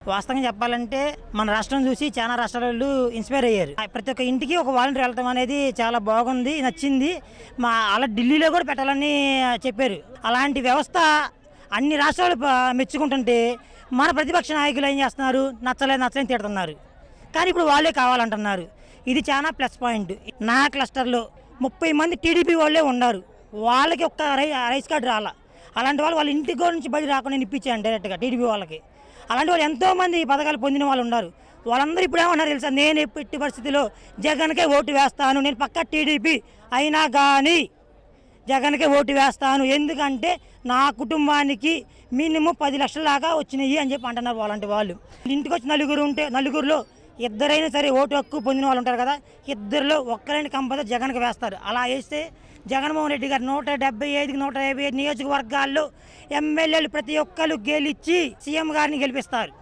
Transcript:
వాస్తవంగా చెప్పాలంటే మన రాష్ట్రం చూసి చాలా రాష్ట్రాలు ఇన్స్పైర్ అయ్యారు. ప్రతి ఒక్క ఇంటికి ఒక వాలంటీర్ వెళ్ళటం అనేది చాలా బాగుంది, నచ్చింది. అలా ఢిల్లీలో కూడా పెట్టాలని చెప్పారు. అలాంటి వ్యవస్థ అన్ని రాష్ట్రాలు మెచ్చుకుంటుంటే మన ప్రతిపక్ష నాయకులు ఏం చేస్తున్నారు, నచ్చలేని తిడుతున్నారు. కానీ ఇప్పుడు వాళ్ళే కావాలంటున్నారు. ఇది చాలా ప్లస్ పాయింట్. నా క్లస్టర్లో 30 మంది టీడీపీ వాళ్ళే ఉన్నారు. వాళ్ళకి ఒక్క రైస్ కార్డు రాలా. అలాంటి వాళ్ళ ఇంటికి నుంచి బయట రాకుండా నేను ఇప్పించాను డైరెక్ట్గా టీడీపీ వాళ్ళకి. అలాంటి వాళ్ళు ఎంతోమంది పథకాలు పొందిన వాళ్ళు ఉన్నారు. వాళ్ళందరూ ఇప్పుడు ఏమన్నారు తెలుసా, నేను ఎట్టి పరిస్థితిలో జగన్కే ఓటు వేస్తాను, నేను పక్కా టీడీపీ అయినా కానీ జగన్కే ఓటు వేస్తాను, ఎందుకంటే నా కుటుంబానికి మినిమం 10 లక్షల దాకా వచ్చినాయి అని చెప్పి అంటున్నారు. అలాంటి వాళ్ళు ఇంటికి వచ్చి నలుగురు ఉంటే నలుగురిలో ఇద్దరైనా సరే ఓటు హక్కు పొందిన వాళ్ళు ఉంటారు కదా, ఇద్దరిలో ఒక్కరైనా కంపల్సరీ జగన్కి వేస్తారు. అలా వేస్తే జగన్మోహన్ రెడ్డి గారు 175కి 155 నియోజకవర్గాల్లో ఎమ్మెల్యేలు ప్రతి ఒక్కరు గెలిచి సీఎం గారిని గెలిపిస్తారు.